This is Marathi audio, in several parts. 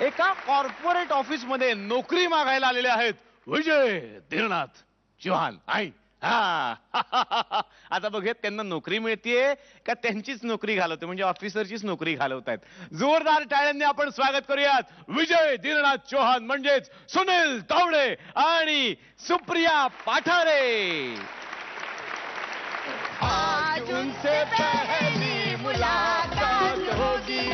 एका कॉर्पोरेट ऑफिस मध्ये नोकरी मागायला आलेले आहेत विजय धीरनाथ चौहान. आई हा आता बघूयात त्यांना नोकरी मिळतीये का त्यांचीच नोकरी घालवते, म्हणजे ऑफिसरचीच नोकरी घालवतायत. जोरदार टाळ्यांनी आपण स्वागत करूयात विजय धीरनाथ चौहान म्हणजेच सुनील तावडे आणि सुप्रिया पाठारे. आज उनसे पहली मुलाकात होगी,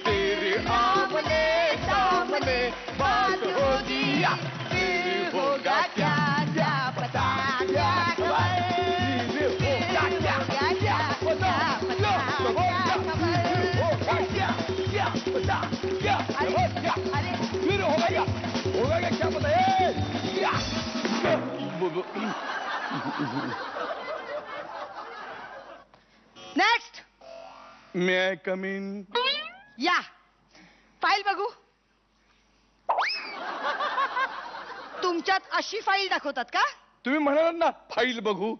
तेरे आमने सामने बात होगी, फिर होगा क्या क्या पता क्या खबर, फिर होगा क्या क्या पता क्या खबर, क्या क्या पता क्या अरे फिर होगा क्या पता next. May I come in? या फाईल बघू. तुमच्यात अशी फाईल दाखवतात का? तुम्ही म्हणालात ना फाईल बघू.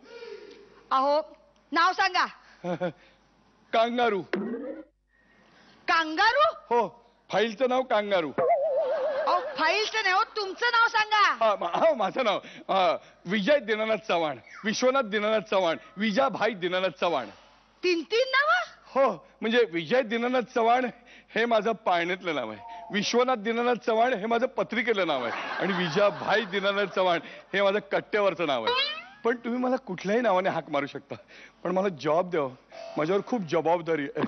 अहो नाव सांगा. कांगारू. कांगारू? हो, फाईलचं नाव कांगारू. अहो फाईलचं नाही हो, तुमचं नाव सांगा. माझं नाव विजय दीनानाथ चव्हाण, विश्वनाथ दीनानाथ चव्हाण, विजाभाई दीनानाथ चव्हाण. 3 नाव? हो, म्हणजे विजय दीनानाथ चव्हाण हे माझं पाळण्यातलं नाव आहे, विश्वनाथ दीनानाथ चव्हाण हे माझं पत्रिकेलं नाव आहे, आणि विजाभाई दीनानाथ चव्हाण हे माझं कट्ट्यावरचं नाव आहे. पण तुम्ही मला कुठल्याही नावाने हाक मारू शकता, पण मला जॉब द्या. माझ्यावर खूप जबाबदारी आहे,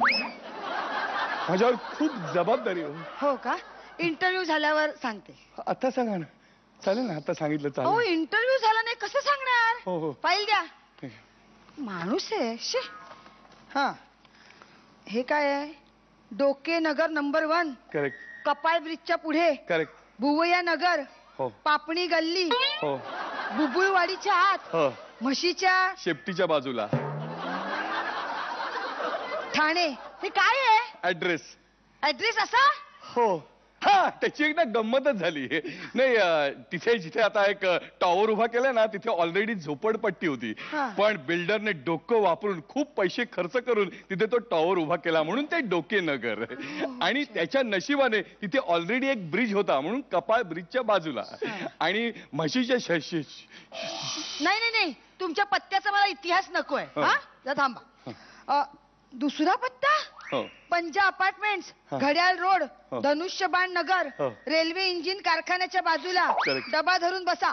माझ्यावर खूप जबाबदारी आहे. हो का? इंटरव्ह्यू झाल्यावर सांगते. आता सांगा ना. चालेल ना, आता सांगितलं हो, चालेल. इंटरव्ह्यू झाला नाही कसं सांगणार? हो हो, फाईल द्या. ठीक आहे. माणूस आहे शे. हा, हे काय आहे? डोके नगर नंबर 1. करेक्ट. कपाळ ब्रिजच्या पुढे. करेक्ट. भुवया नगर. हो पापणी गल्ली. हो बुबुळवाडीच्या आत. हो, म्हशीच्या शेपटीच्या बाजूला. ठाणे. हे काय आहे? ऍड्रेस. ऍड्रेस असा? हो. हा, त्याची एकदा गंमतच झाली. नाही, तिथे जिथे आता एक टॉवर उभा केलाय ना, तिथे ऑलरेडी झोपडपट्टी होती, पण बिल्डरने डोकं वापरून खूप पैसे खर्च करून तिथे तो टॉवर उभा केला, म्हणून ते डोके नगर. आणि त्याच्या नशिबाने तिथे ऑलरेडी एक ब्रिज होता, म्हणून कपाळ ब्रिजच्या बाजूला. आणि म्हशीच्या नाही नाही नाही, तुमच्या पत्त्याचा मला इतिहास नकोय. हा, जरा थांबा. दुसरा पत्ता? पंजा अपार्टमेंट्स, घड्याळ रोड, धनुष्यबाण नगर, रेल्वे इंजिन कारखान्याच्या बाजूला. डबा धरून बसा.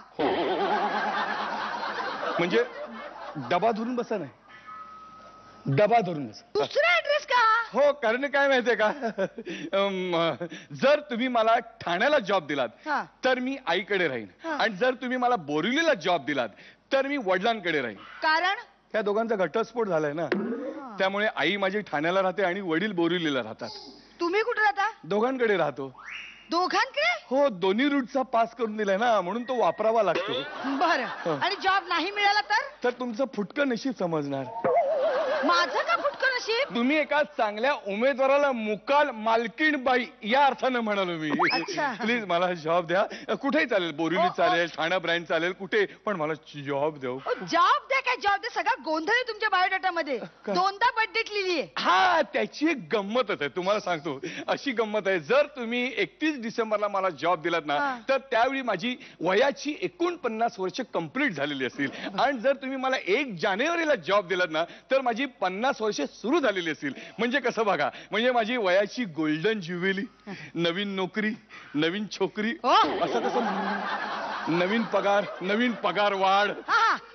म्हणजे डबा धरून बसा नाही, डबा धरून बसा. दुसरा ऍड्रेस का? हो, कारण काय माहितीये का, जर तुम्ही मला ठाण्याला जॉब दिलात तर मी आईकडे राहीन, आणि जर तुम्ही मला बोरिवलीला जॉब दिलात तर मी वडिलांकडे राहीन. कारण त्या दोघांचा घटस्फोट झालाय ना, त्यामुळे आई माझी ठाण्याला राहते आणि वडील बोरिवलीला राहतात. तुम्ही कुठे राहता? दोघांकडे राहतो. दोघांकडे? हो, दोन्ही रूटचा पास करून दिलाय ना, म्हणून तो वापरावा लागतो. बरं, आणि जॉब नाही मिळाला तर? तुमचं फुटकं नशीब समजणार. माझं का फुटकं नशीब? तुम्ही एका चांगल्या उमेदवाराला मुकाल मालकीण बाई या अर्थानं म्हणालो मी. प्लीज मला जॉब द्या. कुठेही चालेल, बोरिवली चालेल, ठाणा ब्रँच चालेल, कुठे, पण मला जॉब द्या. जॉब द्या काय जॉब द्या? सगळा गोंधळ आहे तुमच्या बायोडाटा मध्ये. 2दा बर्थडेट लिहिली आहे. हा, त्याची एक गंमतच आहे, तुम्हाला सांगतो. अशी गंमत आहे, जर तुम्ही 31 डिसेंबरला मला जॉब दिलात ना, तर त्यावेळी माझी वयाची 49 वर्ष कंप्लीट झालेली असतील, आणि जर तुम्ही मला 1 जानेवारीला जॉब दिलात ना, तर माझी 50 वर्ष सुरू झालेली असतील. म्हणजे कसं बघा, म्हणजे माझी वयाची गोल्डन ज्युवेली, नवीन नोकरी, नवीन छोकरी, असं कसं, नवीन पगार वाढ.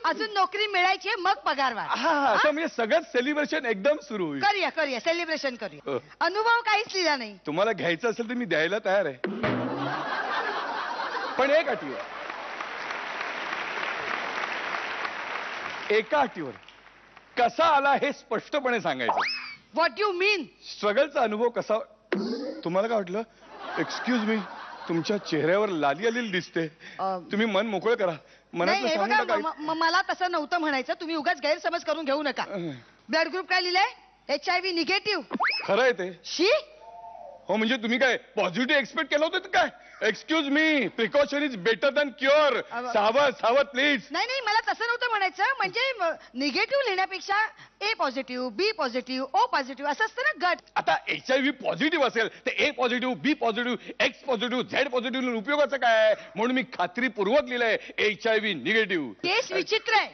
अजून नोकरी मिळायची मग पगार वाढ. असं म्हणजे सगळंच सेलिब्रेशन एकदम सुरू होईल. करूया सेलिब्रेशन करूया. अनुभव काहीच लिहिला नाही. तुम्हाला घ्यायचं असेल तर मी द्यायला तयार आहे, पण एक अटीवर. एका अटीवर. कसा आला हे स्पष्टपणे सांगायचं. व्हॉट यू मीन? स्ट्रगलचा अनुभव कसा. तुम्हाला काय वाटलं? एक्सक्यूज मी, तुमच्या चेहऱ्यावर लाली आलेली दिसते. तुम्ही मन मोकळं करा. मला तसं नव्हतं म्हणायचं. तुम्ही उगाच गैरसमज करून घेऊ नका. ब्लड ग्रुप काय लिहिलंय? HIV negative. खरं आहे ते? शी. हो म्हणजे तुम्ही काय पॉझिटिव्ह एक्सपेक्ट केलं होतं काय? Excuse me, precaution is better than cure. सावध सावध प्लीज. नाही नाही, मला तसं नव्हतं म्हणायचं. म्हणजे निगेटिव्ह लिहिण्यापेक्षा A positive, B positive, O positive असं असतं ना गट. आता HIV पॉझिटिव्ह असेल तर A positive, B positive, X positive, Z positive उपयोगाचं काय? म्हणून मी खात्रीपूर्वक लिहिलंय HIV निगेटिव्ह. केस विचित्र आहे.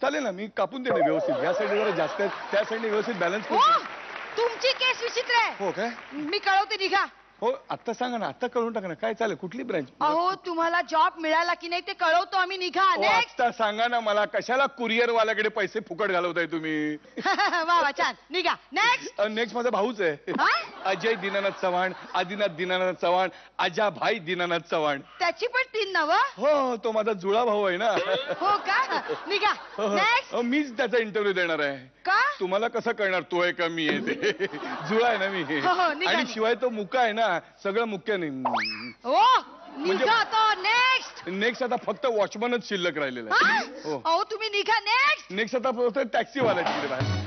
चालेल ना, मी कापून दे ना व्यवस्थित. या साईड जरा जास्त आहे, त्या साईडने व्यवस्थित बॅलन्स हो, करू. तुमची केस विचित्र आहे. हो काय? मी कळवते, निघा. हो आत्ता सांगा ना, आत्ता कळून टाका ना. काय चालेल, कुठली ब्रँच? अहो तुम्हाला जॉब मिळाला की नाही ते कळवतो आम्ही. निघा. नेक्स्ट. आत्ता सांगा ना मला, कशाला कुरिअर वाल्याकडे पैसे फुकट घालवताय तुम्ही? वा वा, छान. निघा. नेक्स्ट. नेक्स्ट माझा भाऊच आहे, अजय दीनानाथ चव्हाण, आदिनाथ दीनानाथ चव्हाण, अजाभाई दीनानाथ चव्हाण. त्याची पण 3 नावं. हो, तो माझा जुळा भाऊ आहे ना. हो का? निघा. नेक्स्ट. मीच त्याचा इंटरव्ह्यू देणार आहे. का? तुम्हाला कसं कळणार तो आहे का मी आहे ते? जुळा आहे ना मी. निघा. आणि शिवाय तो मुका आहे ना, सगळं मुख्य नाही. हो, निघा तो. नेक्स्ट. नेक्स्ट आता फक्त वॉचमनच शिल्लक राहिलेला आहे. अहो तुम्ही निघा. नेक्स्ट. नेक्स्ट आता टॅक्सीवाला तिकडे बाहेर.